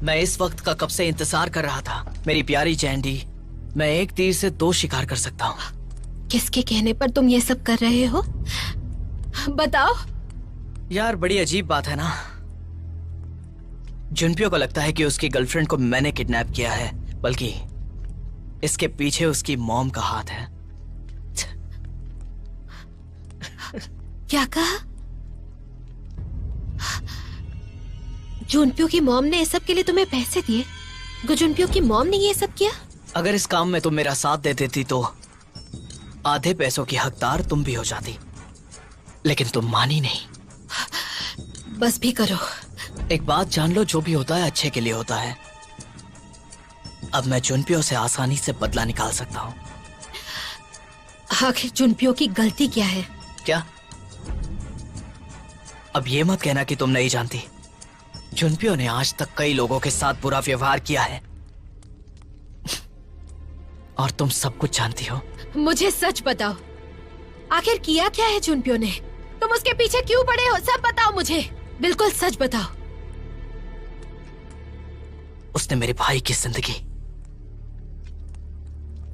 मैं इस वक्त का कब से इंतजार कर रहा था। मेरी प्यारी जैंडी, मैं एक तीर से दो शिकार कर सकता हूँ। किसके कहने पर तुम ये सब कर रहे हो? बताओ। यार बड़ी अजीब बात है ना। जुनपियो को लगता है कि उसकी गर्लफ्रेंड को मैंने किडनैप किया है, बल्कि इसके पीछे उसकी मॉम का हाथ है। क्या कहा? जुनपियो की मॉम ने इस सब के लिए तुम्हें पैसे दिए? जुनपियो की मॉम ने ये सब किया? अगर इस काम में तुम मेरा साथ दे देती तो आधे पैसों की हकदार तुम भी हो जाती, लेकिन तुम मानी नहीं। बस भी करो। एक बात जान लो, जो भी होता है अच्छे के लिए होता है। अब मैं जुनपियो से आसानी से बदला निकाल सकता हूँ। आखिर जुनपियो की गलती क्या है? क्या? अब ये मत कहना कि तुम नहीं जानती। जुनपियो ने आज तक कई लोगों के साथ बुरा व्यवहार किया है और तुम सब कुछ जानती हो। मुझे सच बताओ, आखिर किया क्या है जुनपियो ने? तुम उसके पीछे क्यों पड़े हो? सब बताओ मुझे, बिल्कुल सच बताओ। उसने मेरे भाई की जिंदगी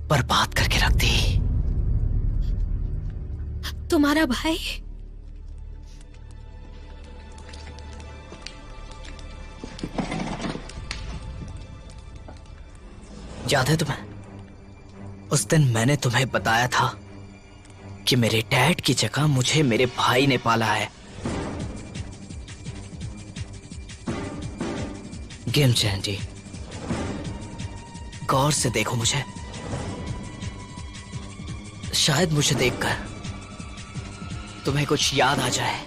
बर्बाद करके रख दी। तुम्हारा भाई? याद है तुम्हें? उस दिन मैंने तुम्हें बताया था कि मेरे डैड की जगह मुझे मेरे भाई ने पाला है। गेम जैंडी, गौर से देखो मुझे। शायद मुझे देखकर तुम्हें कुछ याद आ जाए।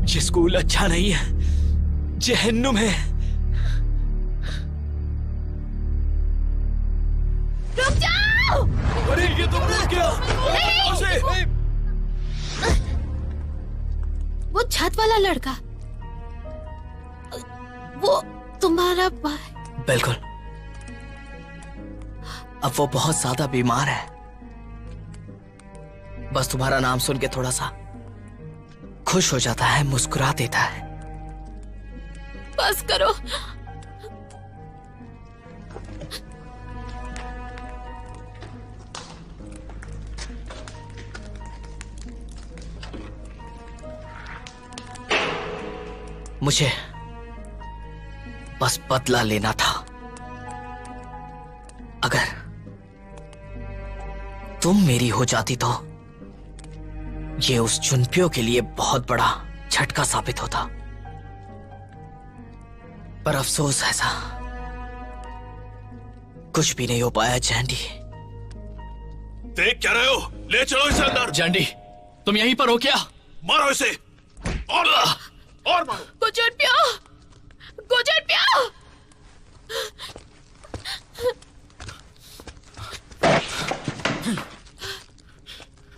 ये स्कूल अच्छा नहीं है, जहन्नुम है। रुक जाओ! अरे ये तो रुक गया। वो छत वाला लड़का, वो तुम्हारा भाई? बिल्कुल। अब वो बहुत ज्यादा बीमार है। बस तुम्हारा नाम सुन के थोड़ा सा खुश हो जाता है, मुस्कुरा देता है। बस करो। मुझे बस बदला लेना था। अगर तुम मेरी हो जाती तो ये उस जुनपियो के लिए बहुत बड़ा झटका साबित होता। पर अफसोस ऐसा कुछ भी नहीं हो पाया। जैंडी, देख क्या रहे हो? ले चलो इसे अंदर। जैंडी, तुम यहीं पर हो क्या? मारो इसे और मारो। जुनपियो! जुनपियो!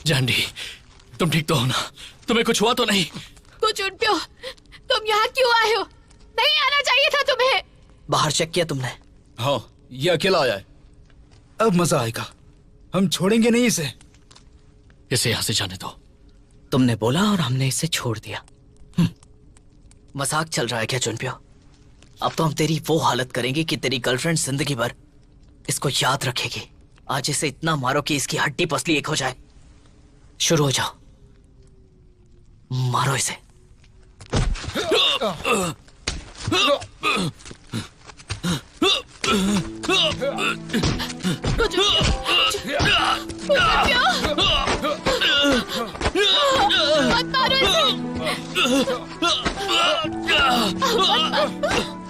जैंडी, तुम ठीक तो हो ना? तुम्हें कुछ हुआ तो नहीं? जुनपियो, तुम यहाँ क्यों आए हो? नहीं आना चाहिए था तुम्हें। बाहर चेक किया तुमने? हाँ, ये अकेला आया है। अब मजा आएगा। हम छोड़ेंगे नहीं इसे। इसे यहां से जाने दो। तुमने बोला और हमने इसे छोड़ दिया। मजाक चल रहा है क्या जुनपियो? अब तो हम तेरी वो हालत करेंगे कि तेरी गर्लफ्रेंड जिंदगी भर इसको याद रखेगी। आज इसे इतना मारो कि इसकी हड्डी पसली एक हो जाए। शुरू हो जाओ, मारो इसे। मत मारो इसे!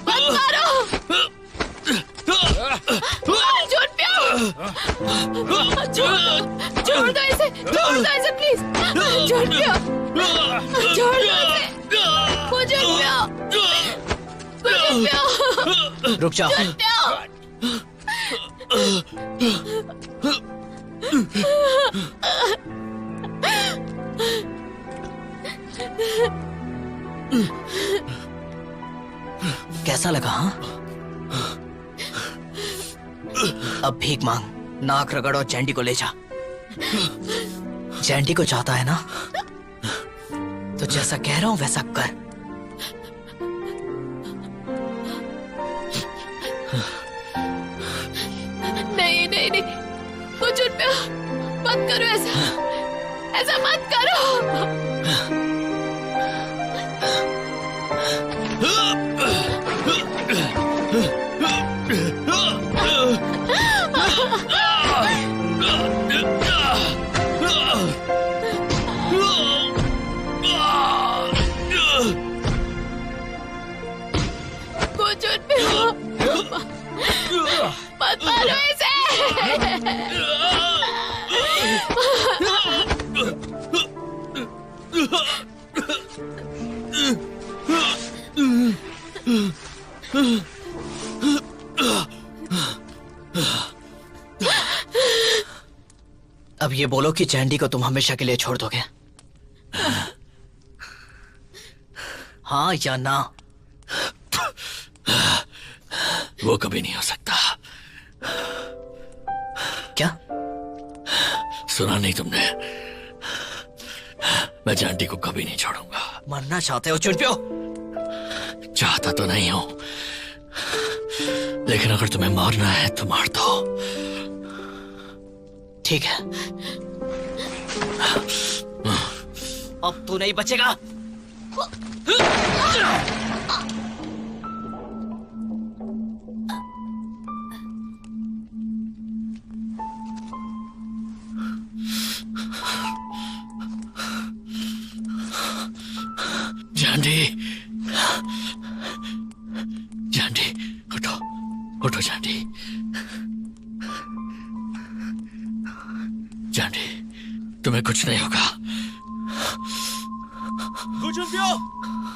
मत मारो! जुनपियो! छोड़ दो इसे! छोड़ दो इसे प्लीज! जुनपियो! छोड़ दो इसे! जुनपियो! जुनपियो! रुक जाओ। कैसा लगा? हाँ, अब भीख मांग, नाक रगड़ और जैंडी को ले जा। जैंडी को चाहता है ना? जैसा कह रहा हूं वैसा कर। नहीं नहीं नहीं, कुछ उठ मत करो ऐसा, ऐसा मत करो। कुछ उठ मत मारो ऐसे। अब ये बोलो कि चैंडी को तुम हमेशा के लिए छोड़ दोगे, हाँ या ना? वो कभी नहीं हो सकता। क्या सुना नहीं तुमने? मैं जैंडी को कभी नहीं छोड़ूंगा। मरना चाहते हो चुनपियो? चाहता तो नहीं हूं, लेकिन अगर तुम्हें मारना है तो मार दो। ठीक है, अब तू नहीं बचेगा। जैंडी, जैंडी उठो, उठो जैंडी। जैंडी, तुम्हें कुछ नहीं होगा। गुजुनप्यो,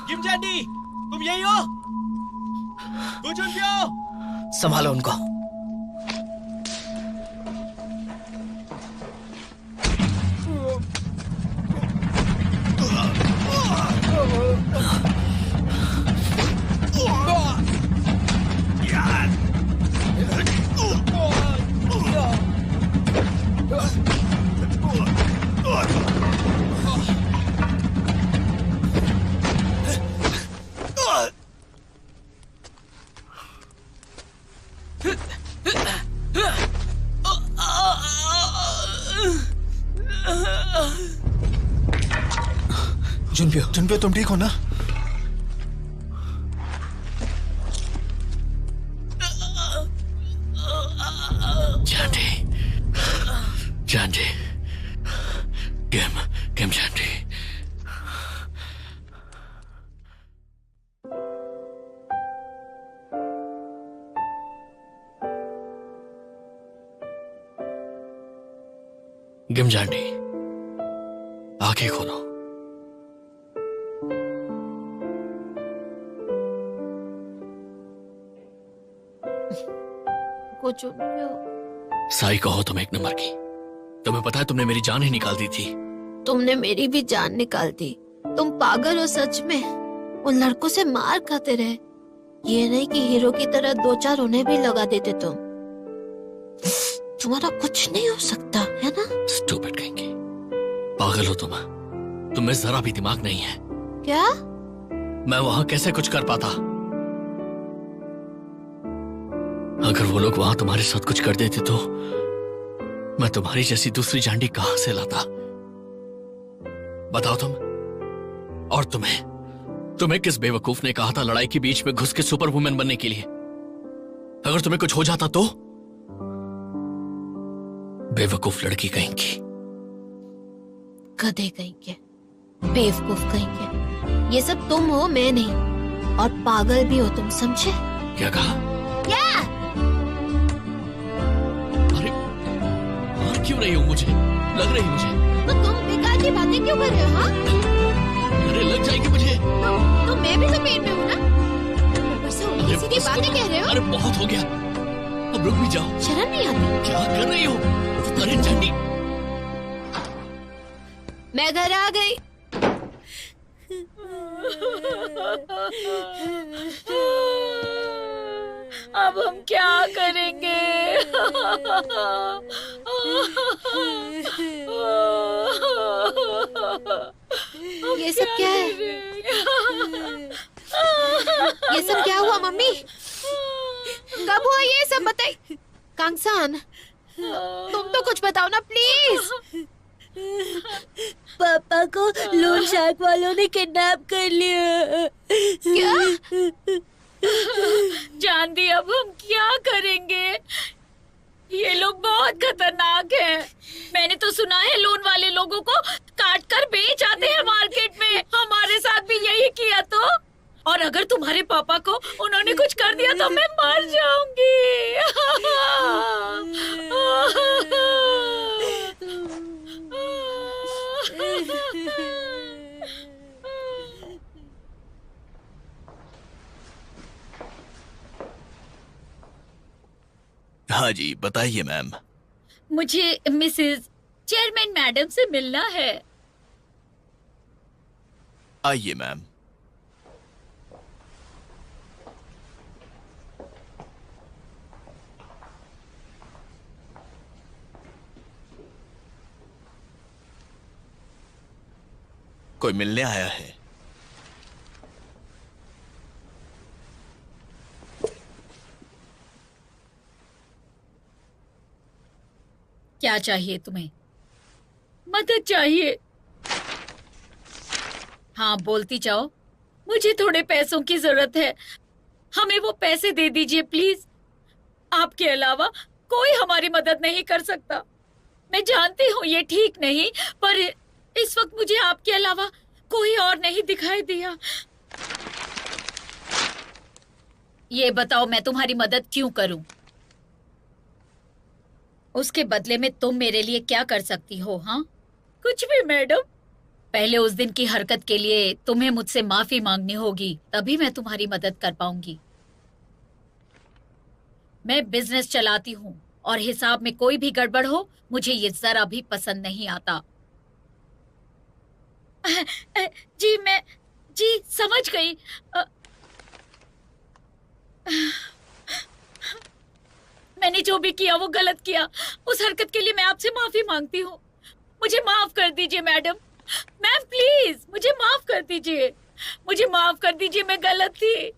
किम जैंडी, तुम यही हो? गुजुनप्यो, संभालो उनको। जुनपियो तुम ठीक हो ना? जैंडी, जैंडी, किम जैंडी। किम जैंडी, आंखें खोलो। साई कहो तुम एक नंबर की। तुम्हें पता है तुमने मेरी जान ही निकाल दी थी। तुमने मेरी भी जान निकाल दी। तुम पागल हो सच में। उन लड़कों से मार खाते रहे, ये नहीं कि हीरो की तरह दो चार उन्हें भी लगा देते तुम। तुम्हारा कुछ नहीं हो सकता है ना? स्टूपिड कहेंगे। पागल हो तुम। तुम्हें जरा भी दिमाग नहीं है क्या? मैं वहां कैसे कुछ कर पाता? अगर वो लोग वहां तुम्हारे साथ कुछ कर देते तो मैं तुम्हारी जैसी दूसरी जांडी कहां से लाता? बताओ तुम। और तुम्हें किस बेवकूफ ने कहा था लड़ाई के बीच में घुस के सुपर वुमेन बनने के लिए? अगर तुम्हें कुछ हो जाता तो? बेवकूफ लड़की कहेंगी। गधे कहेंगे, बेवकूफ कहेंगे। ये सब तुम हो, मैं नहीं। और पागल भी हो तुम, समझे? क्या कहा? क्या? अरे और क्यों रही हो? मुझे लग रही मुझे। तो तुम बेकार की बातें क्यों कर रहे हो? हाँ? अरे लग जाएगी मुझे। तो मैं भी तो पेट में हूँ ना। ऊपर से उल्टी सीधी बातें कह रहे हो। अरे बहुत हो गया, अब रुक भी जाओ। शर्म नहीं आती? क्या कर रही हो? अरे जंडी, मैं घर आ गई। अब हम क्या करेंगे? ये सब क्या है? ये सब क्या हुआ मम्मी? कब हुआ ये सब बताइए। कांगसान, तुम तो कुछ बताओ ना प्लीज। पापा को लोन शार्क वालों ने किडनैप कर लिया। क्या? जानती अब हम क्या करेंगे? ये लोग बहुत खतरनाक हैं। मैंने तो सुना है लोन वाले लोगों को काट कर बेच आते हैं मार्केट में। हमारे साथ भी यही किया तो। और अगर तुम्हारे पापा को उन्होंने कुछ कर दिया तो मैं मर जाऊंगी। हाँ जी, बताइए मैम। मुझे मिसेस चेयरमैन मैडम से मिलना है। आइए मैम। कोई मिलने आया है? क्या चाहिए तुम्हें? मदद चाहिए? हाँ, बोलती जाओ। मुझे थोड़े पैसों की जरूरत है। हमें वो पैसे दे दीजिए प्लीज। आपके अलावा कोई हमारी मदद नहीं कर सकता। मैं जानती हूँ ये ठीक नहीं, पर इस वक्त मुझे आपके अलावा कोई और नहीं दिखाई दिया। ये बताओ मैं तुम्हारी मदद क्यों करूं? उसके बदले में तुम मेरे लिए क्या कर सकती हो? हाँ, कुछ भी मैडम। पहले उस दिन की हरकत के लिए तुम्हें मुझसे माफी मांगनी होगी, तभी मैं तुम्हारी मदद कर पाऊंगी। मैं बिजनेस चलाती हूँ और हिसाब में कोई भी गड़बड़ हो मुझे ये जरा भी पसंद नहीं आता। जी समझ गई। मैंने जो भी किया वो गलत किया। उस हरकत के लिए मैं आपसे माफी मांगती हूँ। मुझे माफ कर दीजिए मैडम। मैम प्लीज मुझे माफ कर दीजिए। मुझे माफ कर दीजिए, मैं गलत थी।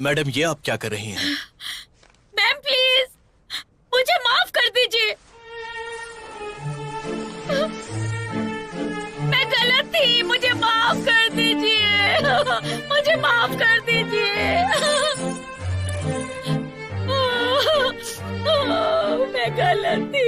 मैडम, ये आप क्या कर रही हैं? मैम प्लीज मुझे माफ कर दीजिए। मैं गलत थी, मुझे माफ कर दीजिए। मुझे माफ कर दीजिए। मैं गलत थी।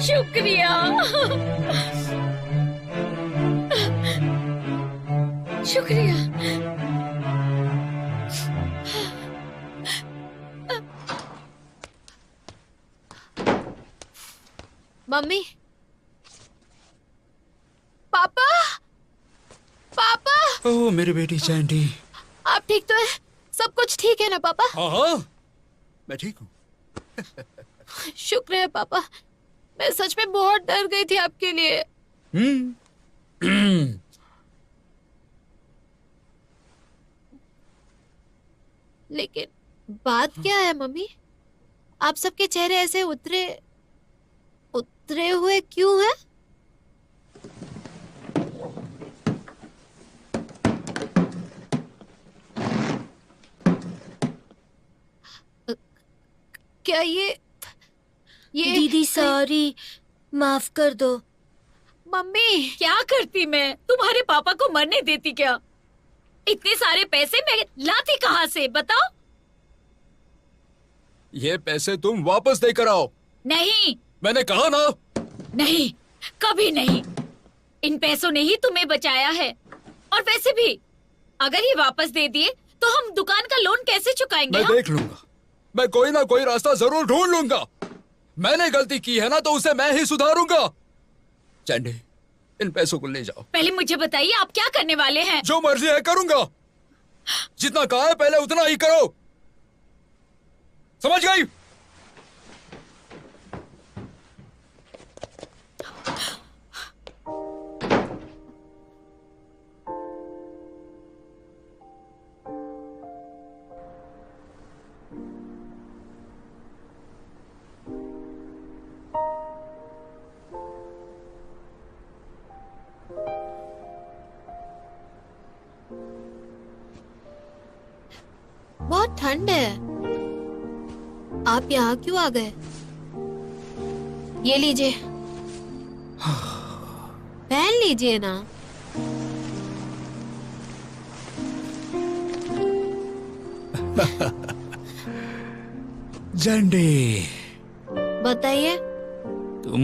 शुक्रिया। शुक्रिया। मम्मी, पापा, पापा, ओह मेरी बेटी चैंडी। आप ठीक तो है? सब कुछ ठीक है ना पापा? हाँ, मैं ठीक हूँ। शुक्र है पापा। मैं सच में बहुत डर गई थी आपके लिए। लेकिन बात क्या है मम्मी? आप सबके चेहरे ऐसे उतरे हुए क्यों हैं? क्या ये दीदी सॉरी, माफ कर दो। मम्मी क्या करती मैं? तुम्हारे पापा को मरने देती क्या? इतने सारे पैसे मैं लाती कहाँ से बताओ? ये पैसे तुम वापस देकर आओ। नहीं मैंने कहा ना। नहीं, कभी नहीं। इन पैसों ने ही तुम्हें बचाया है। और वैसे भी अगर ये वापस दे दिए तो हम दुकान का लोन कैसे चुकाएंगे? मैं देख लूंगा, मैं कोई ना कोई रास्ता जरूर ढूंढ लूंगा। मैंने गलती की है ना तो उसे मैं ही सुधारूंगा। चैंडी, इन पैसों को ले जाओ। पहले मुझे बताइए आप क्या करने वाले हैं? जो मर्जी है करूंगा। जितना कहा है पहले उतना ही करो, समझ गई? बहुत ठंड है, आप यहाँ क्यों आ गए? ये लीजिए, पहन लीजिए ना। चैंडी, बताइए। तुम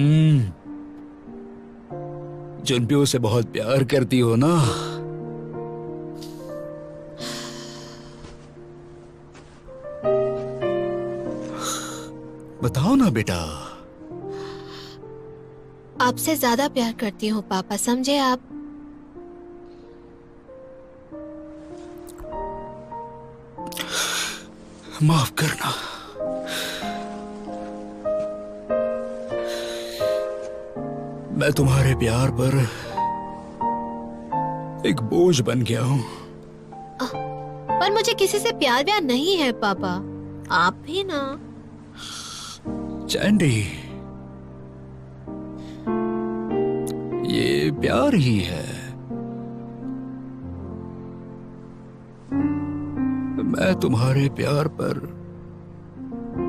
जुनपियो से बहुत प्यार करती हो ना? बताओ ना बेटा। आपसे ज्यादा प्यार करती हूँ पापा, समझे आप? माफ करना। मैं तुम्हारे प्यार पर एक बोझ बन गया हूँ। पर मुझे किसी से प्यार व्यार नहीं है पापा, आप भी ना। चैंडी, ये प्यार ही है। मैं तुम्हारे प्यार पर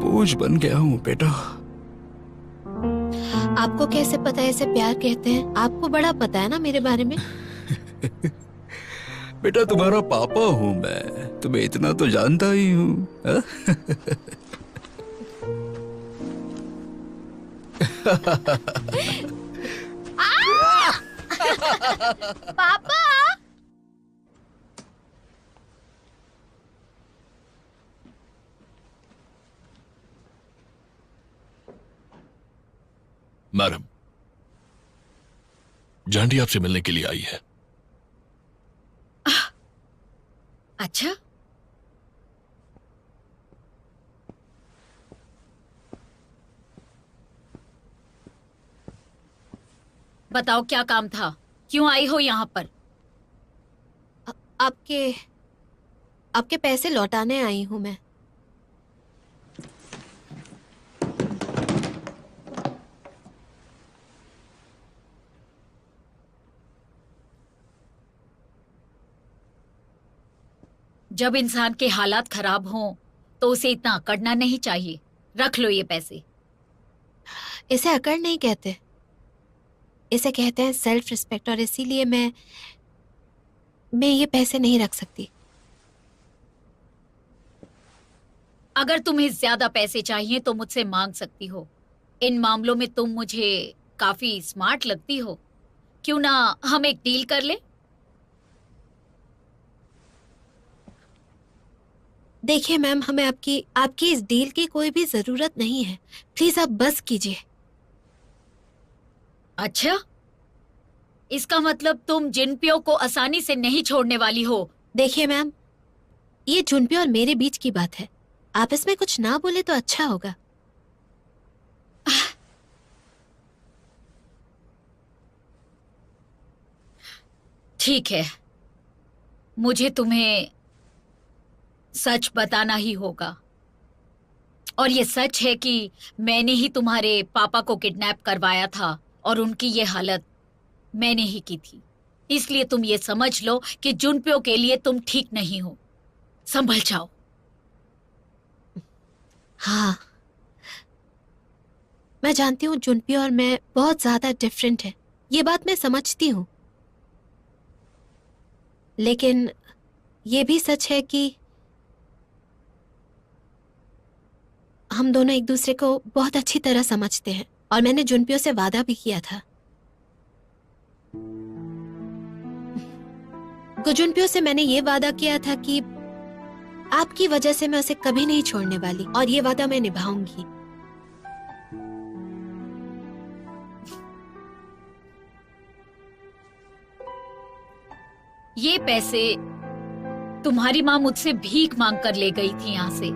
बोझ बन गया हूँ बेटा। आपको कैसे पता है इसे प्यार कहते हैं? आपको बड़ा पता है ना मेरे बारे में। बेटा तुम्हारा पापा हूँ मैं, तुम्हें इतना तो जानता ही हूँ। हाँ? पापा मैडम, जांडी आपसे मिलने के लिए आई है। अच्छा, बताओ क्या काम था? क्यों आई हो यहाँ पर? आपके आपके पैसे लौटाने आई हूँ मैं। जब इंसान के हालात खराब हों तो उसे इतना अकड़ना नहीं चाहिए। रख लो ये पैसे। इसे अकड़ नहीं कहते, इसे कहते हैं सेल्फ रिस्पेक्ट, और इसीलिए मैं ये पैसे नहीं रख सकती। अगर तुम्हें ज्यादा पैसे चाहिए तो मुझसे मांग सकती हो। इन मामलों में तुम मुझे काफी स्मार्ट लगती हो। क्यों ना हम एक डील कर ले? देखिए मैम, हमें आपकी इस डील की कोई भी जरूरत नहीं है। प्लीज आप बस कीजिए। अच्छा, इसका मतलब तुम जिनपियो को आसानी से नहीं छोड़ने वाली हो। देखिए मैम, ये जुनपियो और मेरे बीच की बात है। आप इसमें कुछ ना बोले तो अच्छा होगा। ठीक है, मुझे तुम्हें सच बताना ही होगा। और ये सच है कि मैंने ही तुम्हारे पापा को किडनैप करवाया था और उनकी ये हालत मैंने ही की थी। इसलिए तुम ये समझ लो कि जुनपियो के लिए तुम ठीक नहीं हो। संभल जाओ। हाँ, मैं जानती हूँ जुनपी और मैं बहुत ज्यादा डिफरेंट है, ये बात मैं समझती हूँ, लेकिन ये भी सच है कि हम दोनों एक दूसरे को बहुत अच्छी तरह समझते हैं और मैंने जुनपियो से वादा भी किया था। जुनपियो से मैंने ये वादा किया था कि आपकी वजह से मैं उसे कभी नहीं छोड़ने वाली और ये वादा मैं निभाऊंगी। ये पैसे तुम्हारी माँ मुझसे भीख मांग कर ले गई थी यहाँ से।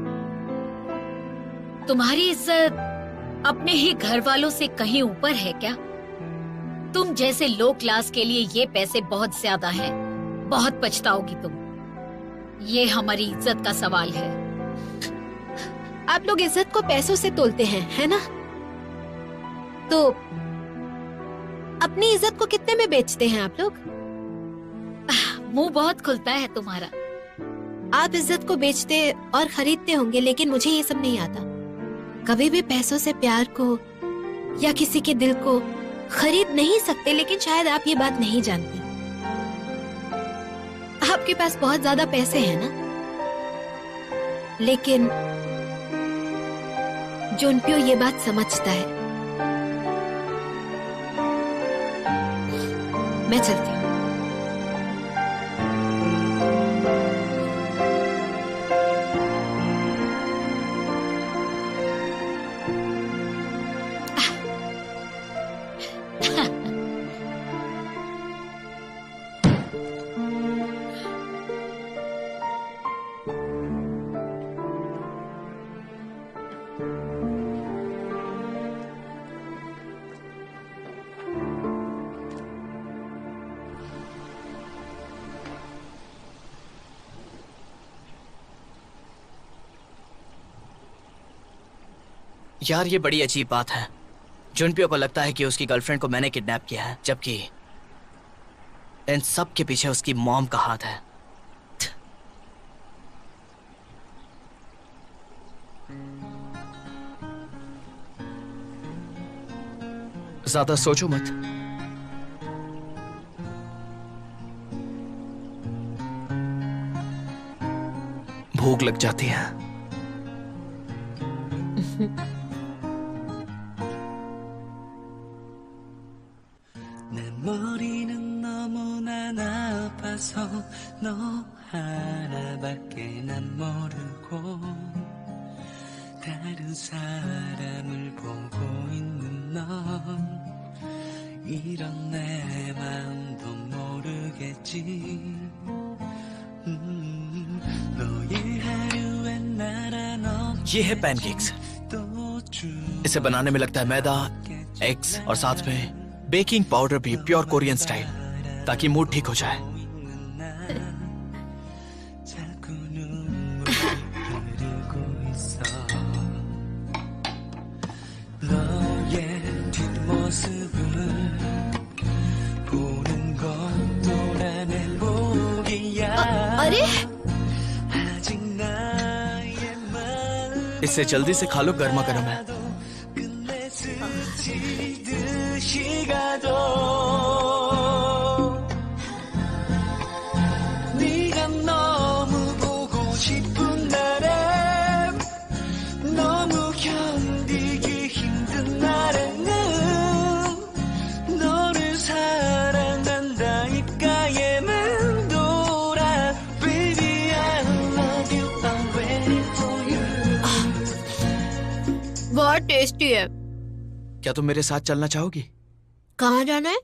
तुम्हारी इज्जत अपने ही घर वालों से कहीं ऊपर है क्या? तुम जैसे लो क्लास के लिए ये पैसे बहुत ज्यादा हैं। बहुत पछताओगी तुम। ये हमारी इज्जत का सवाल है। आप लोग इज्जत को पैसों से तोलते हैं, है ना? तो अपनी इज्जत को कितने में बेचते हैं आप लोग? मुंह बहुत खुलता है तुम्हारा। आप इज्जत को बेचते और खरीदते होंगे, लेकिन मुझे ये सब नहीं आता। कभी भी पैसों से प्यार को या किसी के दिल को खरीद नहीं सकते, लेकिन शायद आप ये बात नहीं जानते। आपके पास बहुत ज्यादा पैसे हैं ना, लेकिन जुनपियो ये बात समझता है। मैं चलती हूँ। यार ये बड़ी अजीब बात है। जुनपियो को लगता है कि उसकी गर्लफ्रेंड को मैंने किडनैप किया है, जबकि इन सब के पीछे उसकी मॉम का हाथ है। ज्यादा सोचो मत। भूख लग जाती है। 머리는 너무나 나빠서 너 하나밖에 난 모르고 다른 사람을 보고 있는 넌 이런 내 마음도 모르겠지. 너의 하루엔 나란 ये है पैनकेक्स। इसे बनाने में लगता है मैदा, एग्स और साथ में बेकिंग पाउडर भी प्योर कोरियन स्टाइल, ताकि मूड ठीक हो जाए। अरे इससे जल्दी से खा लो, गर्मा गर्म है। 네가 너무 보고 싶은 날에 너무 견디기 힘든 날에는 너를 사랑한다 입가에 맴돌아 Baby I love you I'm waiting for you। बहुत टेस्टी है। क्या तुम मेरे साथ चलना चाहोगी? कहाँ जाना है?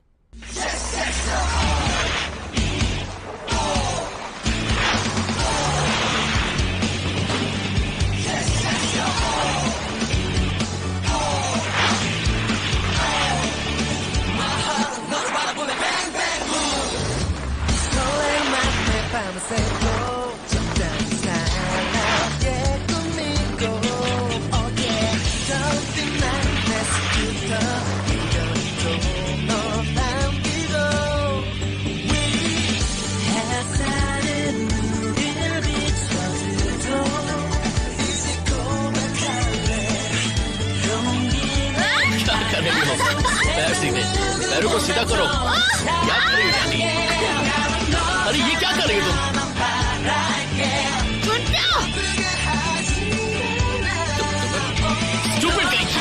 더 पैरों को सीधा करो। क्या कर रही हो जैंडी? अरे ये क्या कर रही हो तुम? Stupid कहीं की।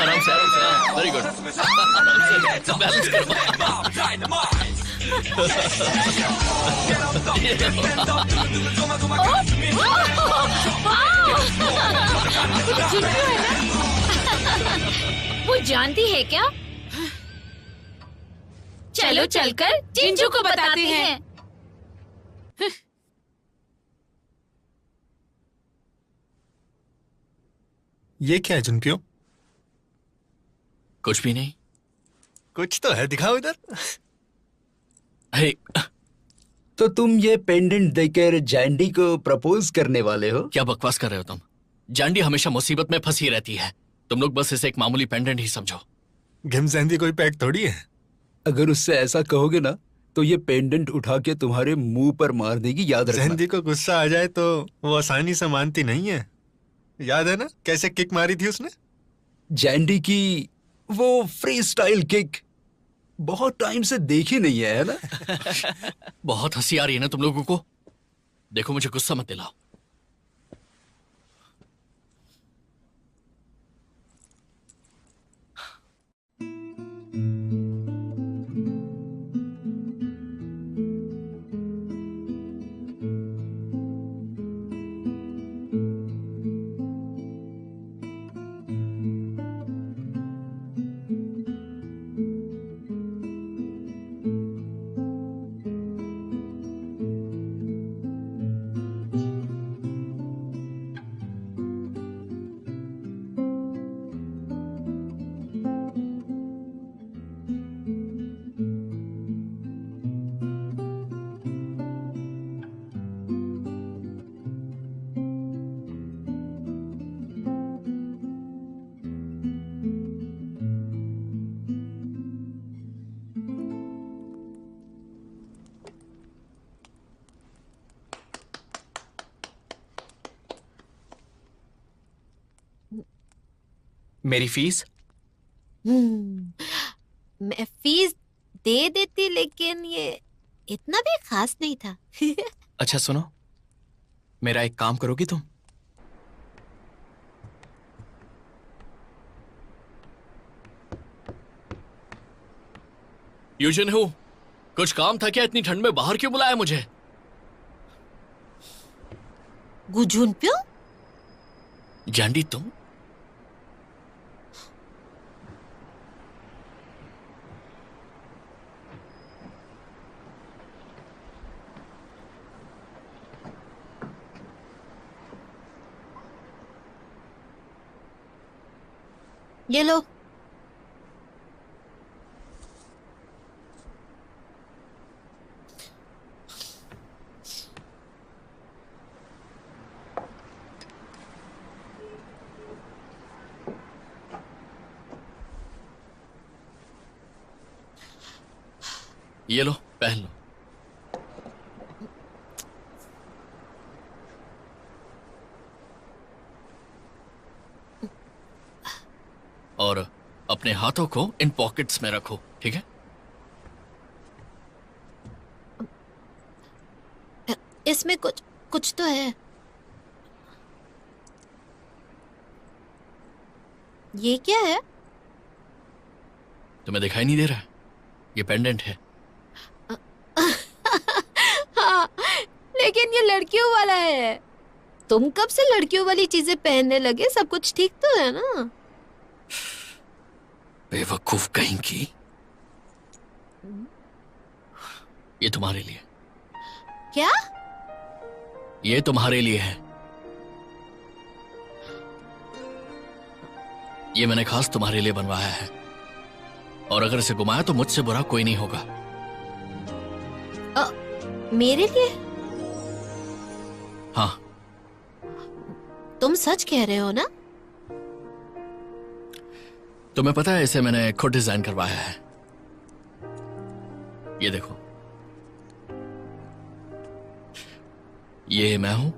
आराम से, वेरी गुड। बैलेंस करो। वो जानती है क्या? चलो चलकर जिंजू को बताते हैं। ये क्या है जुनपियो? कुछ भी नहीं। कुछ तो है, दिखाओ इधर। हे, तो तुम ये पेंडेंट देकर जैंडी को प्रपोज करने वाले हो? क्या बकवास कर रहे हो तुम? जैंडी हमेशा मुसीबत में फंसी रहती है। तुम लोग बस इसे एक मामूली पेंडेंट ही समझो। घिमजैंदी कोई पेट थोड़ी है। अगर उससे ऐसा कहोगे ना तो ये पेंडेंट उठा के तुम्हारे मुंह पर मार देगी, याद रखना। जैंदी को गुस्सा आ जाए तो वो आसानी से मानती नहीं है। याद है ना कैसे किक मारी थी उसने? जैंडी की वो फ्री स्टाइल किक बहुत टाइम से देखी नहीं है ना? बहुत हंसी आ रही है ना तुम लोगों को? देखो मुझे गुस्सा मत दिलाओ। मेरी फीस? मैं फीस दे देती लेकिन ये इतना भी खास नहीं था। अच्छा सुनो, मेरा एक काम करोगी तुम? यूजिन हूँ। कुछ काम था क्या? इतनी ठंड में बाहर क्यों बुलाया मुझे? गुजून प्यो? जैंडी तुम? ये लो। ये लो, पहन लो। और अपने हाथों को इन पॉकेट्स में रखो, ठीक है? इसमें कुछ कुछ तो है। ये क्या है? तुम्हें दिखाई नहीं दे रहा? ये पेंडेंट है। हाँ, लेकिन ये लड़कियों वाला है। तुम कब से लड़कियों वाली चीजें पहनने लगे? सब कुछ ठीक तो है ना? बेवकूफ कहीं की। ये तुम्हारे लिए। क्या? ये तुम्हारे लिए है। ये मैंने खास तुम्हारे लिए बनवाया है। और अगर इसे गुमाया तो मुझसे बुरा कोई नहीं होगा। मेरे लिए? हाँ। तुम सच कह रहे हो ना? तुम्हें पता है इसे मैंने खुद डिजाइन करवाया है। ये देखो, ये मैं हूं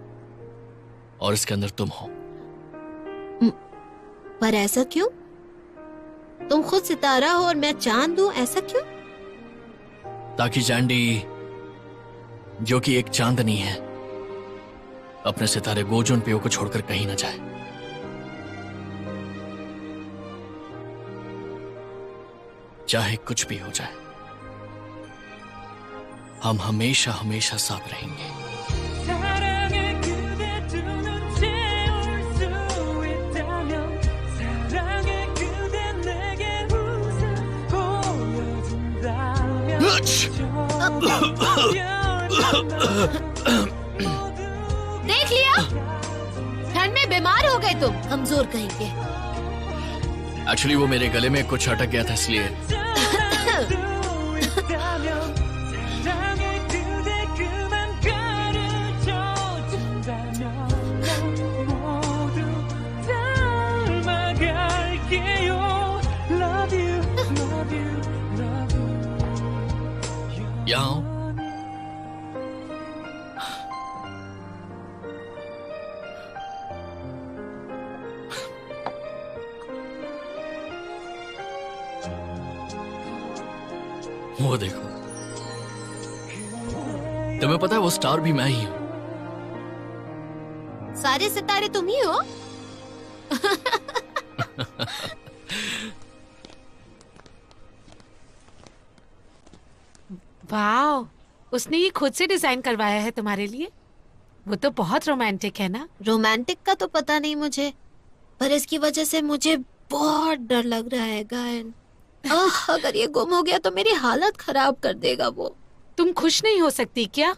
और इसके अंदर तुम हो। पर ऐसा क्यों? तुम खुद सितारा हो और मैं चांद हूँ, ऐसा क्यों? ताकि जैंडी, जो कि एक चांदनी है, अपने सितारे गो जुनप्यो को छोड़कर कहीं ना जाए। चाहे कुछ भी हो जाए, हम हमेशा हमेशा साथ रहेंगे। 사랑의 그대 두 눈 채울 수 있다면 사랑의 그대 내게 웃어 보여준다면 देख लिया, ठंड में बीमार हो गए तुम, कमजोर कहेंगे। एक्चुअली वो मेरे गले में कुछ अटक गया था, इसलिए। 사랑의 그대 그만 가르쳐준다면 모두 닮아갈게요. Love you, love you, love you. यहाँ आओ। वो देखो, तुम्हें पता है वो स्टार भी मैं ही हूं। सारे सितारे तुम ही हो। वाह, उसने ये खुद से डिजाइन करवाया है तुम्हारे लिए। वो तो बहुत रोमांटिक है ना। रोमांटिक का तो पता नहीं मुझे, पर इसकी वजह से मुझे बहुत डर लग रहा है गायन। अगर ये गुम हो गया तो मेरी हालत खराब कर देगा वो। तुम खुश नहीं हो सकती क्या?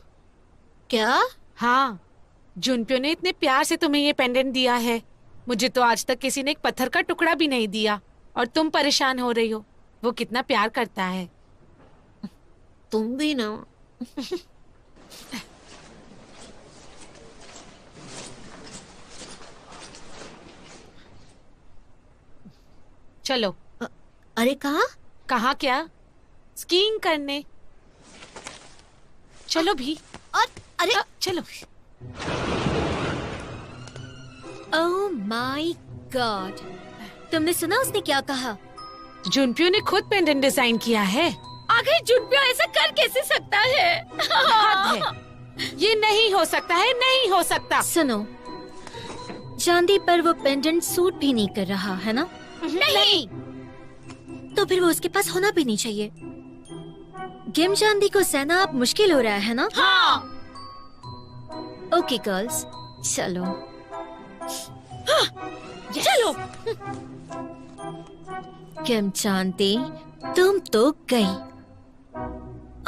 क्या? हाँ, जुनप्यो ने इतने प्यार से तुम्हें ये पेंडेंट दिया है। मुझे तो आज तक किसी ने एक पत्थर का टुकड़ा भी नहीं दिया, और तुम परेशान हो रही हो। वो कितना प्यार करता है। तुम भी ना। चलो। अरे कहाँ? कहाँ क्या? स्कीइंग करने। चलो भी। और अरे चलो। ओह माय गॉड, तुमने सुना उसने क्या कहा? जुनप्यो ने खुद पेंडेंट डिजाइन किया है। आखिर जुनप्यो ऐसा कर कैसे सकता है? हद है। ये नहीं हो सकता है, नहीं हो सकता। सुनो, चांदी पर वो पेंडेंट सूट भी नहीं कर रहा है ना? नहीं। तो फिर वो उसके पास होना भी नहीं चाहिए। गिम चांदी को सहना अब मुश्किल हो रहा है ना? हाँ। ओके गर्ल्स, चलो। चलो। गिम चांदी, तुम तो गई।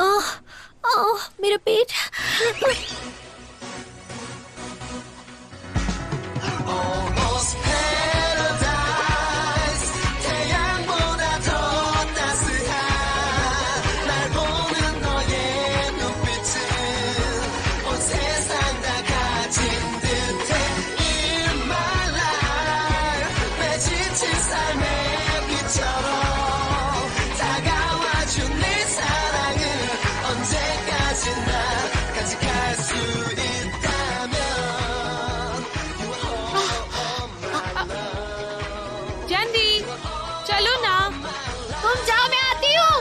ओह ओह, मेरा पेट। चांदी, चलो ना। तुम जाओ, मैं आती हूँ।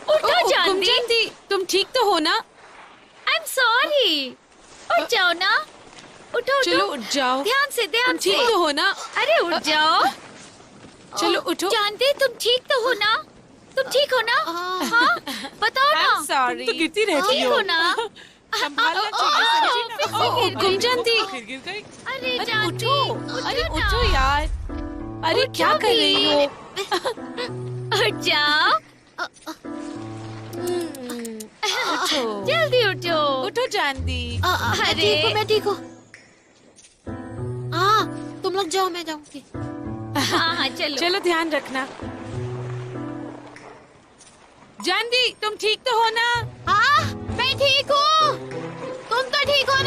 उठो चांदी। चांदी, तुम ठीक तो हो ना? I am sorry. उठ जाओ ना। उठो चलो उठो। उठ जाओ। ध्यान से, ध्यान तुम से। ठीक तो हो ना? अरे उठ जाओ। चलो उठो। चांदी, तुम ठीक तो हो ना? तुम ठीक हो ना? हाँ, बताओ ना। सॉरी, तुम तो गिरती रहती ठीक हो ना? संभालना फिर से गिर गई। गुम चांदी। अरे अरे चांदी, उठो, अरे ना। उठो यार। अरे क्या कर रही हो? उठ जाओ। उठो, जल्दी उठो। उठो चांदी। मैं अरे। ठीक हूँ, मैं ठीक हूँ। हाँ, तुम लोग जाओ, मैं जाऊंगी। हाँ हाँ, चलो। चलो ध्यान रखना। चांदी, तुम ठीक तो हो ना? हाँ, मैं ठीक हूँ। तुम तो ठीक हो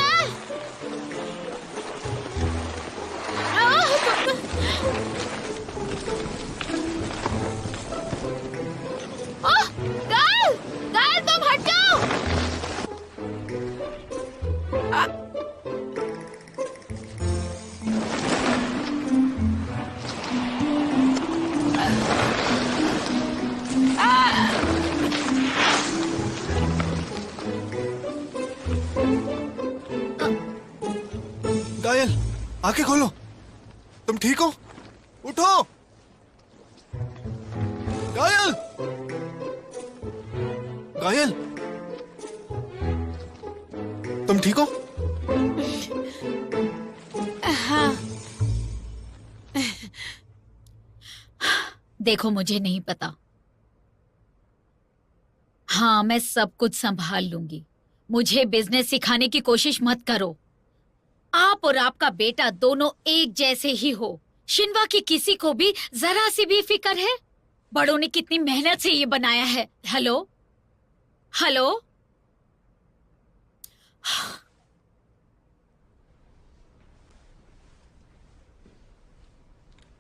आंखें खोलो। तुम ठीक हो? उठो। गायल, गायल, तुम ठीक हो? हाँ। देखो मुझे नहीं पता। हाँ, मैं सब कुछ संभाल लूंगी। मुझे बिजनेस सिखाने की कोशिश मत करो। आप और आपका बेटा दोनों एक जैसे ही हो। शिनवा की किसी को भी जरा सी भी फिक्र है? बड़ों ने कितनी मेहनत से ये बनाया है। Hello hello,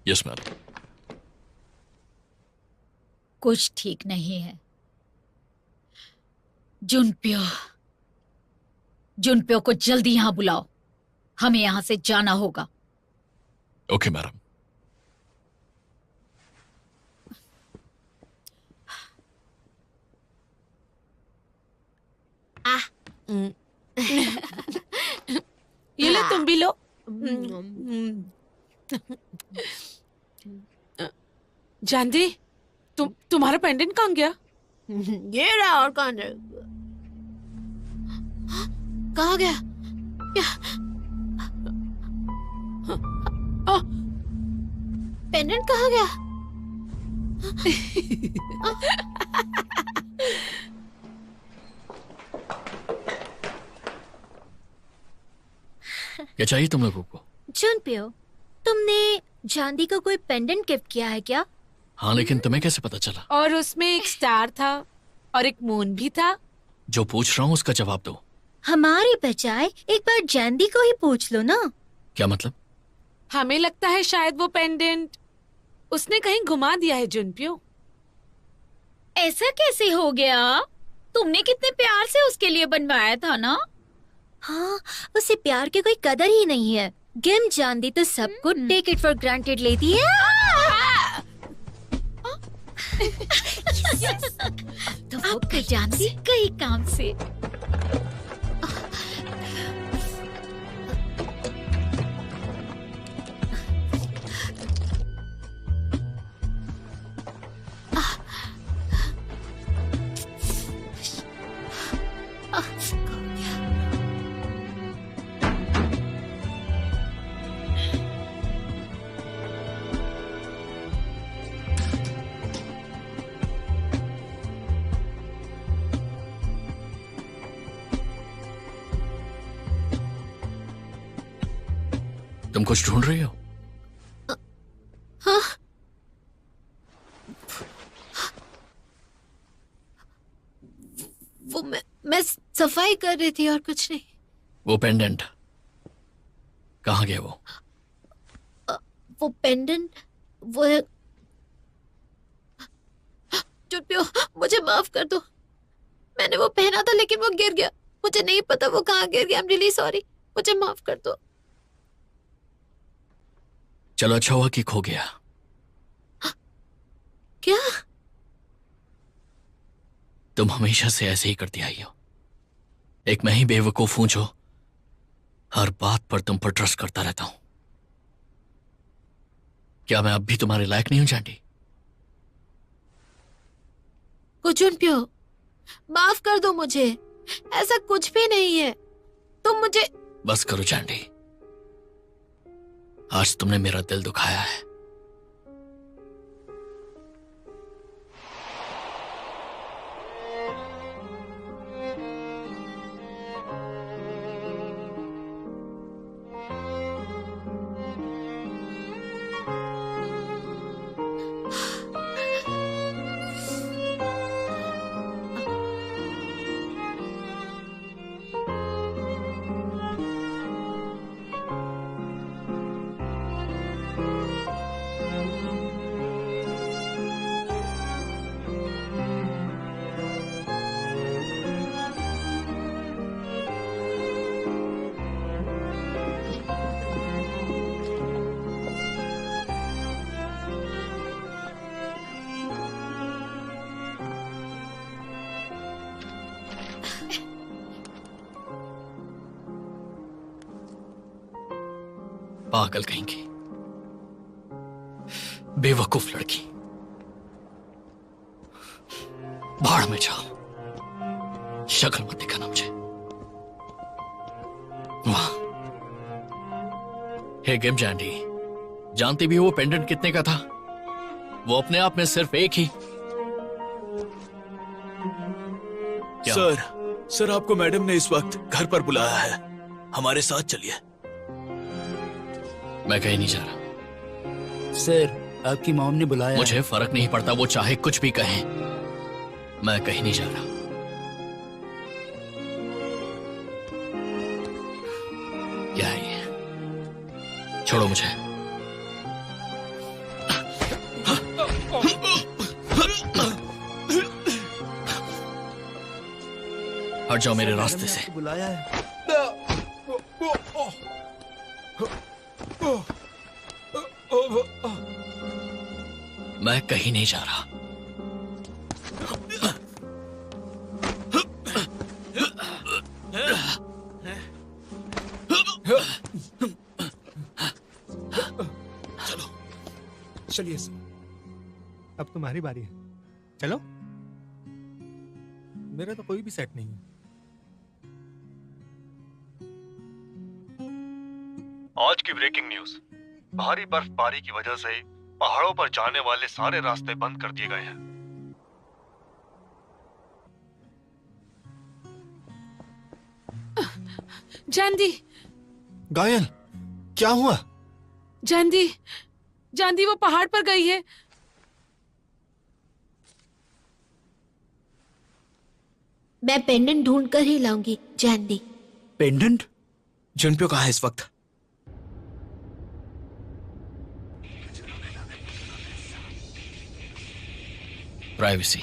yes madam. कुछ ठीक नहीं है। जुनप्यो, जुनप्यो को जल्दी यहां बुलाओ। हमें यहां से जाना होगा। Okay madam. ये लो, तुम भी लो। जानवी, तुम्हारा पेंडेंट कहाँ गया? ये रहा, और कहाँ जाएगा? कहाँ गया? पेंडेंट कहाँ गया? क्या चाहिए तुम लोगों को? जुनप्यो, तुमने जानवी को कोई पेंडेंट गिफ्ट किया है क्या? हाँ, लेकिन तुम्हें कैसे पता चला? और उसमें एक स्टार था और एक मून भी था। जो पूछ रहा हूँ उसका जवाब दो। हमारी बजाय एक बार जानवी को ही पूछ लो ना। क्या मतलब? हमें लगता है शायद वो पेंडेंट उसने कहीं घुमा दिया है जुनप्यो। ऐसा कैसे हो गया? तुमने कितने प्यार से उसके लिए बनवाया था ना। हाँ, उसे प्यार की कोई कदर ही नहीं है। गिम जानवी तो सबको टेक इट फॉर ग्रांटेड लेती है। तो वो कर जानती कई काम से। तुम कुछ ढूंढ रही हो? हाँ, वो मैं सफाई कर रही थी और कुछ नहीं। वो पेंडेंट कहाँ गया? वो पेंडेंट, वो जुनप्यो, मुझे माफ कर दो। मैंने वो पहना था लेकिन वो गिर गया। मुझे नहीं पता वो कहाँ गिर गया। I am really sorry. मुझे माफ कर दो। चलो, अच्छा हुआ कि खो गया। क्या? तुम हमेशा से ऐसे ही करती आई हो। एक मैं ही बेवकूफ हूं जो हर बात पर तुम पर ट्रस्ट करता रहता हूं। क्या मैं अब भी तुम्हारे लायक नहीं हूं जानवी? जुनप्यो, माफ कर दो मुझे। ऐसा कुछ भी नहीं है। तुम मुझे। बस करो जानवी, आज तुमने मेरा दिल दुखाया है। पागल कहेंगी, बेवकूफ लड़की, भाड़ में जाओ, शक्ल मत दिखाना मुझे। वाह, हे गेम जैंडी, जानती भी हो वो पेंडेंट कितने का था? वो अपने आप में सिर्फ एक ही। क्या? सर आपको मैडम ने इस वक्त घर पर बुलाया है, हमारे साथ चलिए। मैं कहीं नहीं जा रहा। सर आपकी मॉम ने बुलाया मुझे फर्क नहीं पड़ता, वो चाहे कुछ भी कहें, मैं कहीं नहीं जा रहा। क्या है ये? छोड़ो मुझे। हट जाओ मेरे रास्ते से। बुलाया है। मैं कहीं नहीं जा रहा। चलिए सर। अब तुम्हारी बारी है, चलो। मेरा तो कोई भी सेट नहीं है। आज की ब्रेकिंग न्यूज, भारी बर्फबारी की वजह से पहाड़ों पर जाने वाले सारे रास्ते बंद कर दिए गए हैं। जानदी, गायल, क्या हुआ? जानदी, जानदी वो पहाड़ पर गई है। मैं पेंडेंट ढूंढ कर ही लाऊंगी जानदी। पेंडेंट? जुनप्यो कहाँ है इस वक्त? प्राइवेसी।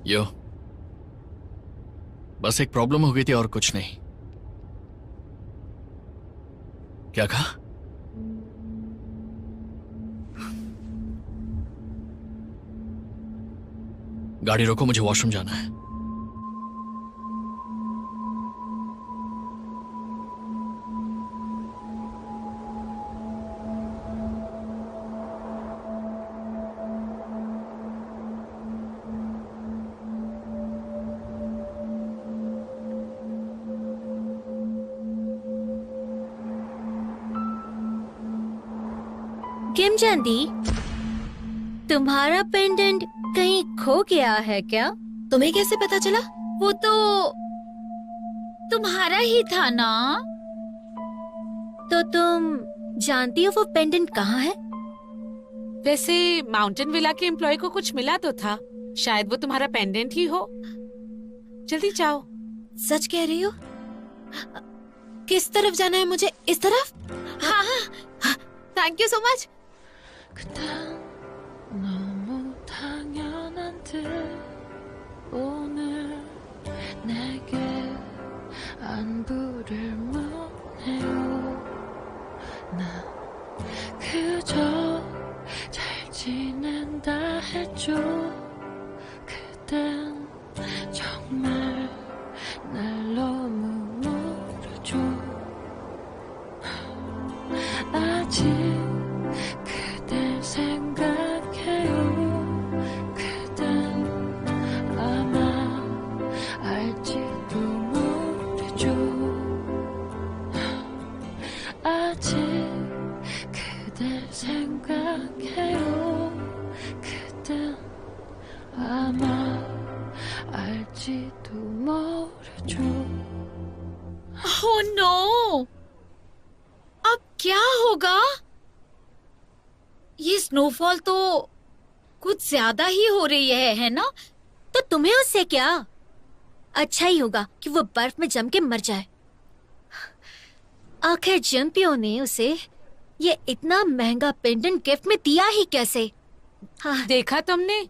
यो, बस एक प्रॉब्लम हो गई थी और कुछ नहीं। क्या कहा? गाड़ी रोको, मुझे वॉशरूम जाना है। गेम जानदी, तुम्हारा पेंडेंट कहीं खो गया है क्या? तुम्हें कैसे पता चला? वो तो तुम्हारा ही था ना। तो तुम जानती हो वो पेंडेंट कहाँ है? वैसे माउंटेन विला के एम्प्लॉय को कुछ मिला तो था, शायद वो तुम्हारा पेंडेंट ही हो। जल्दी जाओ। सच कह रही हो? किस तरफ जाना है मुझे? इस तरफ? हाँ हाँ, thank you so much. 너무 당연한 듯 오늘 내게 안부를 묻네요. 나 그저 잘 지낸다 했죠. 그댄 정말 날 너무 모르죠. 아직 그댈 생각해요. 그댄 아마 알지도 모르죠. 아직 그댈 생각해요. 그댄 아마 알지도 모르죠. Oh no, अब क्या होगा? ये स्नोफॉल तो कुछ ज्यादा ही हो रही है ना? तो तुम्हें उससे क्या? अच्छा ही होगा कि वो बर्फ में जम के मर जाए। आखिर जंपियो ने उसे ये इतना महंगा पेंडेंट गिफ्ट में दिया ही कैसे? हाँ। देखा तुमने,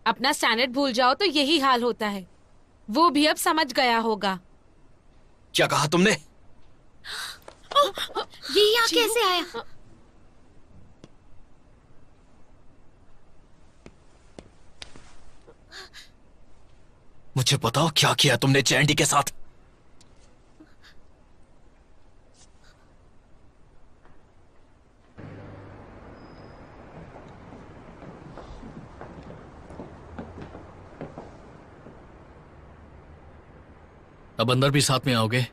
अपना स्टैंडर्ड भूल जाओ तो यही हाल होता है। वो भी अब समझ गया होगा। क्या कहा तुमने? ये यहाँ कैसे आया? मुझे बताओ क्या किया तुमने चैंडी के साथ? अब अंदर भी साथ में आओगे?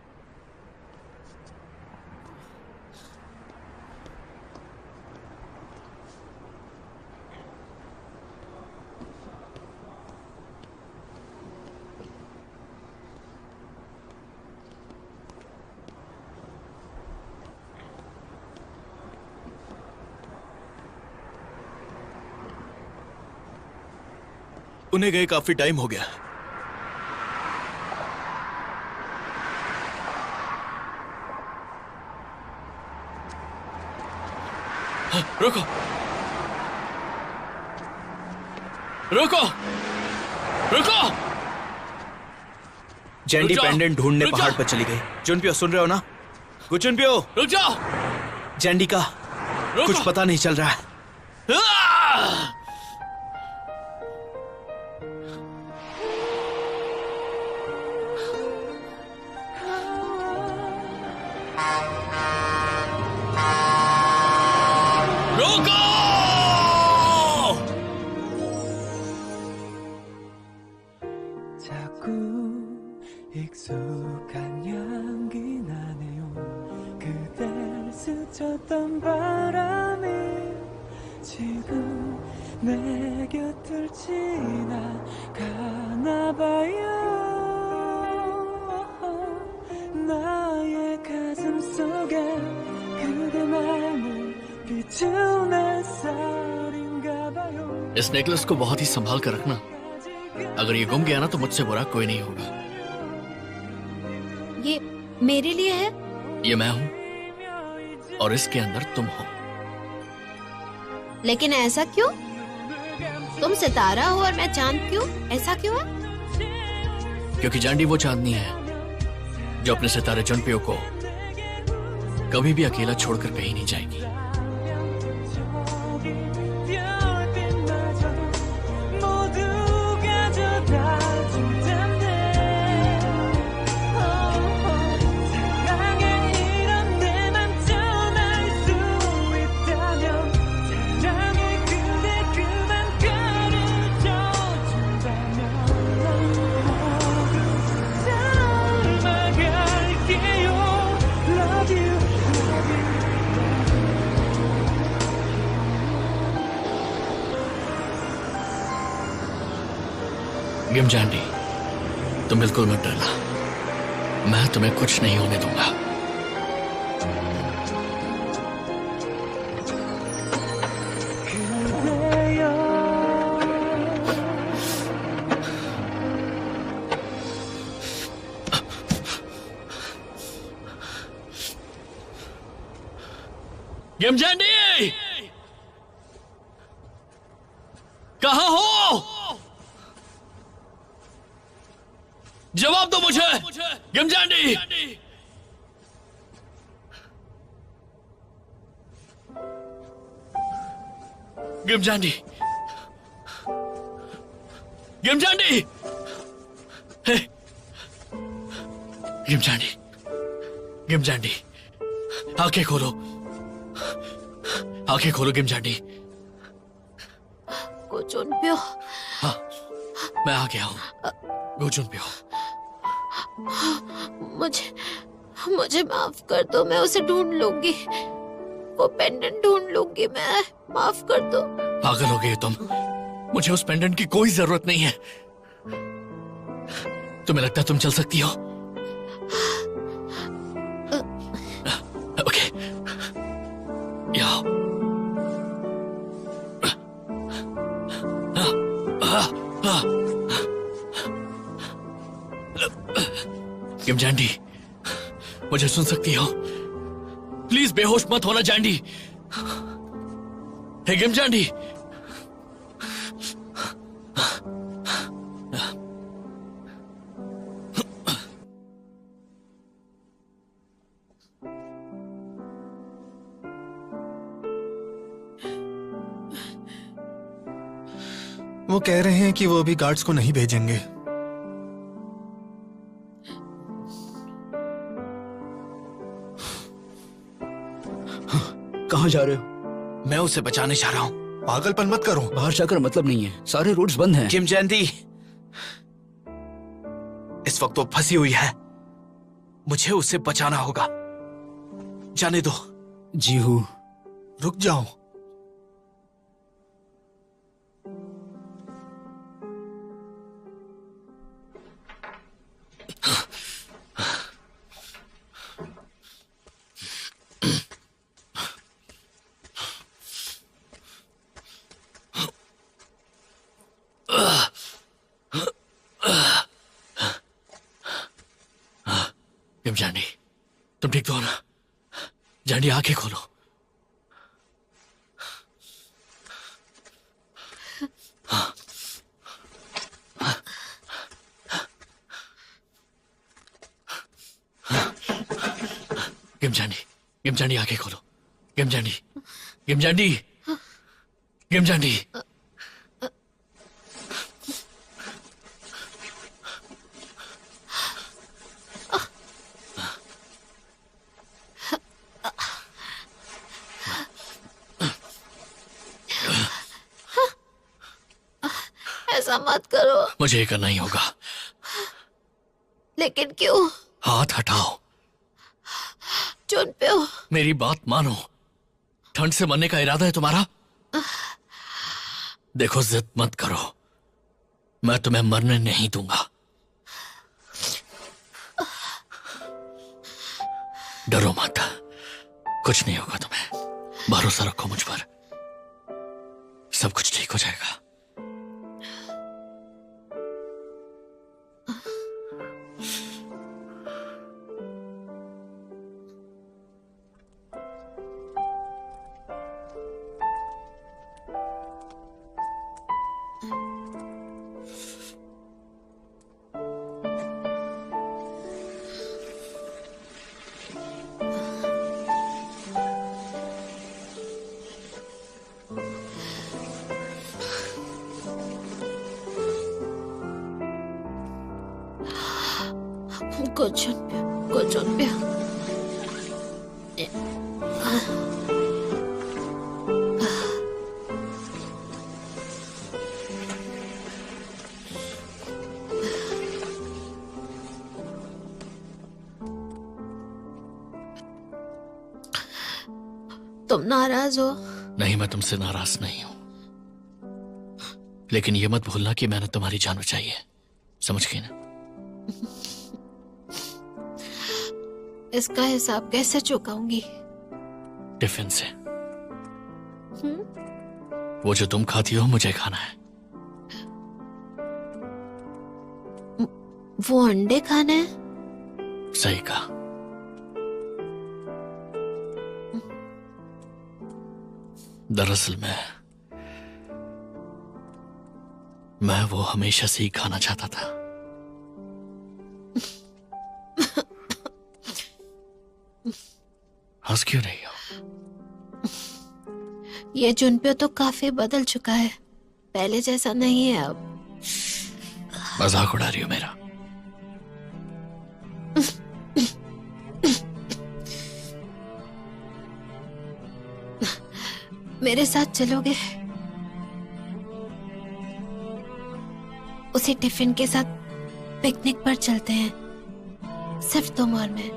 उन्हें गए काफी टाइम हो गया। रुको रुको रुको। जैंडी रुक जाओ, पेंडेंट ढूंढने रुक पहाड़ जाओ। पर चली गई। जुनपियो सुन रहे हो ना? गुचुनपियो, रुक जाओ। जैंडी का रुको। कुछ पता नहीं चल रहा है। रुको। 자꾸 익숙한 향기 나네요. 그댈 스쳤던 바람이 지금 내 곁을 지나가나 봐요. 나의 가슴 속에 그대만을 비춘 햇살인가 봐요. इस नेकलेस को बहुत ही संभाल कर रखना। अगर ये गुम गया ना तो मुझसे बुरा कोई नहीं होगा। ये मेरे लिए है? ये मैं हूं और इसके अंदर तुम हो। लेकिन ऐसा क्यों? तुम सितारा हो और मैं चांद क्यों? ऐसा क्यों है? क्योंकि जांडी वो चांदनी है जो अपने सितारे जुनपियो को कभी भी अकेला छोड़कर कहीं नहीं जाएगी। 별빛마저 모두가 져다줄 텐데 사랑의 이런 내맘 전할 수 있다면 사랑의 그대 그만 가르쳐준다면 모두 닮아갈게요. Love you, love you. गिम जांडी, तुम बिल्कुल मत डरना। मैं तुम्हें कुछ नहीं होने दूंगा। गिम जांडी, कहाँ हो? जवाब दो मुझे, गिम जांडी। गिम जांडी, गिम जांडी, हे, गिम जांडी, गिम जांडी, आंखें खोलो, आंखें खोलो गिम जांडी। गुचुनप्यो, हाँ, मैं आ गया हूँ। गुचुनप्यो, मुझे माफ कर दो। मैं उसे ढूंढ लूंगी, वो पेंडेंट ढूंढ लूंगी मैं। माफ कर दो। पागल हो गई तुम। मुझे उस पेंडेंट की कोई जरूरत नहीं है। तुम्हें लगता है तुम चल सकती हो? ओके, यहाँ गिम जांडी, मुझे सुन सकती हो? प्लीज बेहोश मत होना जांडी। हे गिम जांडी, वो कह रहे हैं कि वो अभी गार्ड्स को नहीं भेजेंगे। कहाँ जा रहे हो? मैं उसे बचाने जा रहा हूँ। पागलपन मत करो। बाहर जाकर मतलब नहीं है, सारे रोड्स बंद हैं। किम जयंती इस वक्त वो फंसी हुई है, मुझे उसे बचाना होगा। जाने दो। जी हूँ। रुक जाओ। किम जानी, तुम ठीक तो हो ना? जानी आंखें खोलो। किम जानी आंखें खोलो। किम जानी, किम जानी, किम जानी। ऐसा मत करो। मुझे ये करना ही होगा। लेकिन क्यों? हाथ हटाओ। जुनप्यो, मेरी बात मानो। ठंड से मरने का इरादा है तुम्हारा? देखो, जिद मत करो, मैं तुम्हें मरने नहीं दूंगा। डरो मत, कुछ नहीं होगा तुम्हें। भरोसा रखो मुझ पर, सब कुछ ठीक हो जाएगा। जुनप्यो। तुम नाराज हो? नहीं, मैं तुमसे नाराज नहीं हूं, लेकिन ये मत भूलना कि मैंने तुम्हारी जान बचाई है। समझ गई ना? इसका हिसाब कैसे चुकाऊंगी? टिफिन से। वो जो तुम खाती हो मुझे खाना है। वो अंडे खाने हैं? सही कहा। दरअसल मैं वो हमेशा से ही खाना चाहता था। हंस क्यों रही हो? ये जुनप्यो तो काफी बदल चुका है, पहले जैसा नहीं है अब। मजाक उड़ा रही हो मेरा? मेरे साथ चलोगे? उसी टिफिन के साथ पिकनिक पर चलते हैं, सिर्फ तुम और मैं।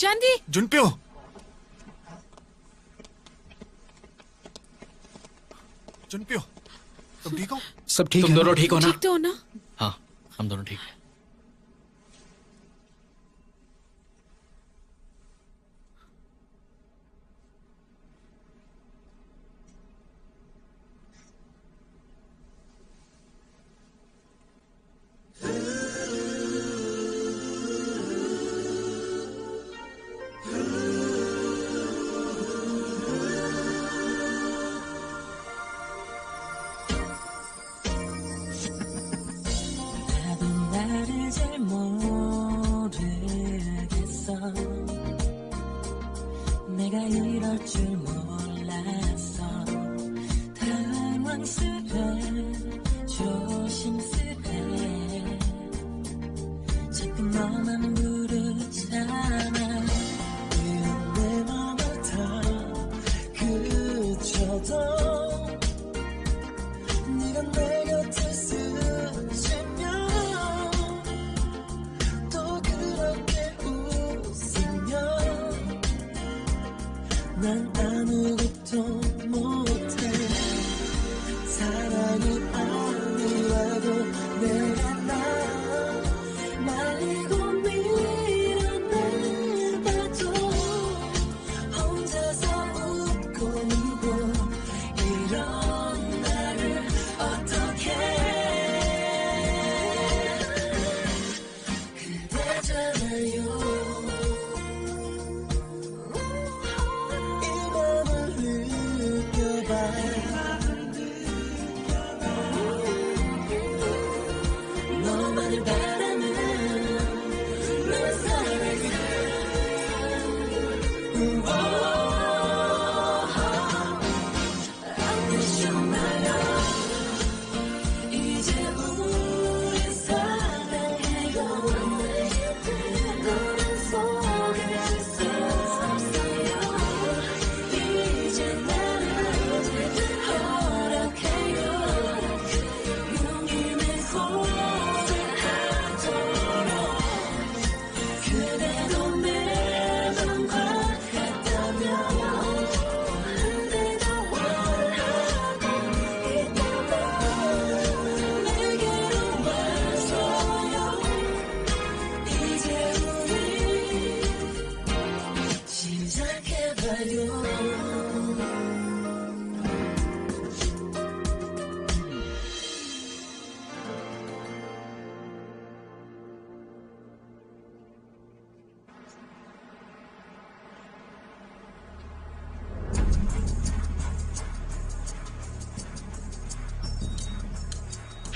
जानदी, जुनप्यो, जुनप्यो, तुम ठीक हो? सब ठीक तुम है? दोनों ठीक हो ना? ठीक तो हो ना? हाँ, हम दोनों ठीक हैं।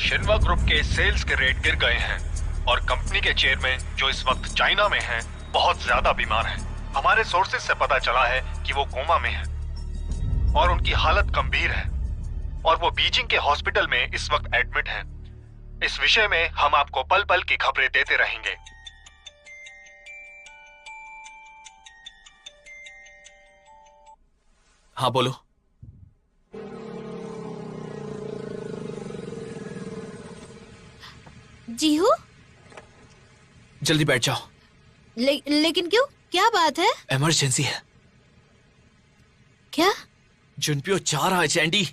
शिन्वा ग्रुप के सेल्स के रेट गिर गए हैं और कंपनी के चेयरमैन जो इस वक्त चाइना में हैं, बहुत ज्यादा बीमार हैं। हमारे सोर्सेज से पता चला है कि वो कोमा में हैं और उनकी हालत गंभीर है और वो बीजिंग के हॉस्पिटल में इस वक्त एडमिट हैं। इस विषय में हम आपको पल पल की खबरें देते रहेंगे। हाँ बोलो। जी हूँ। जल्दी बैठ जाओ। लेकिन क्यों, क्या बात है? इमरजेंसी है। क्या? जुनपियो चाह रहा है चैंडी।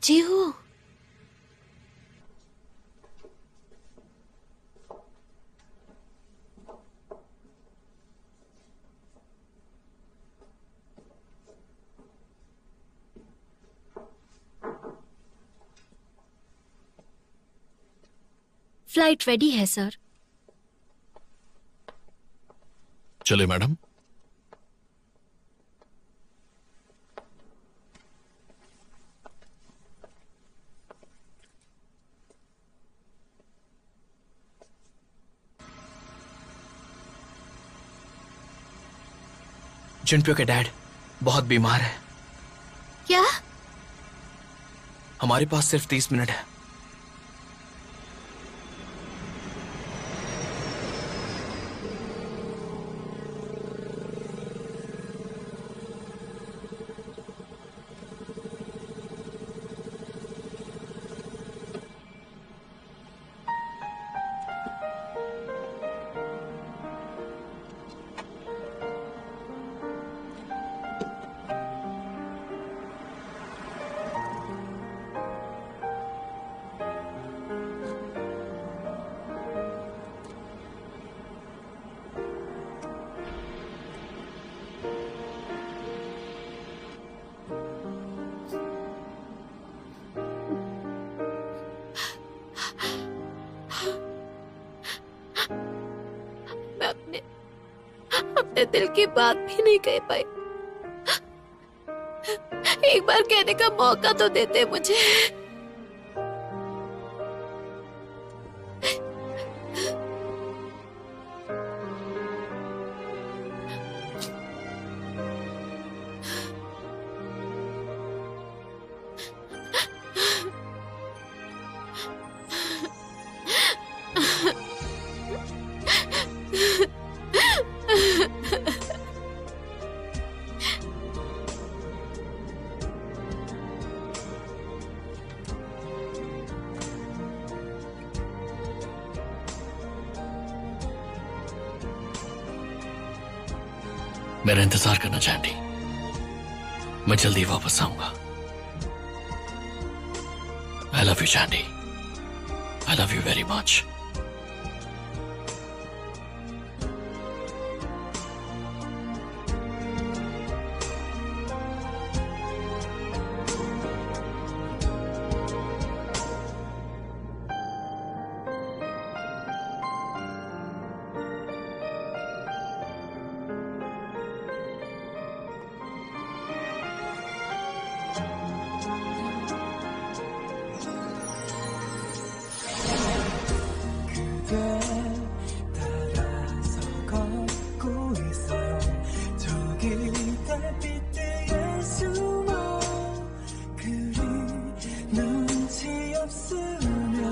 जी हूँ। फ्लाइट रेडी है सर। चले मैडम। जुनपियो के डैड बहुत बीमार है। क्या? हमारे पास सिर्फ 30 मिनट है। अपने दिल की बात भी नहीं कह पाई। एक बार कहने का मौका तो देते मुझे। मेरा इंतजार करना चैंडी, मैं जल्दी वापस आऊंगा। आई लव यू चैंडी, I love you very much. 달빛에 숨어 그리 눈치 없으며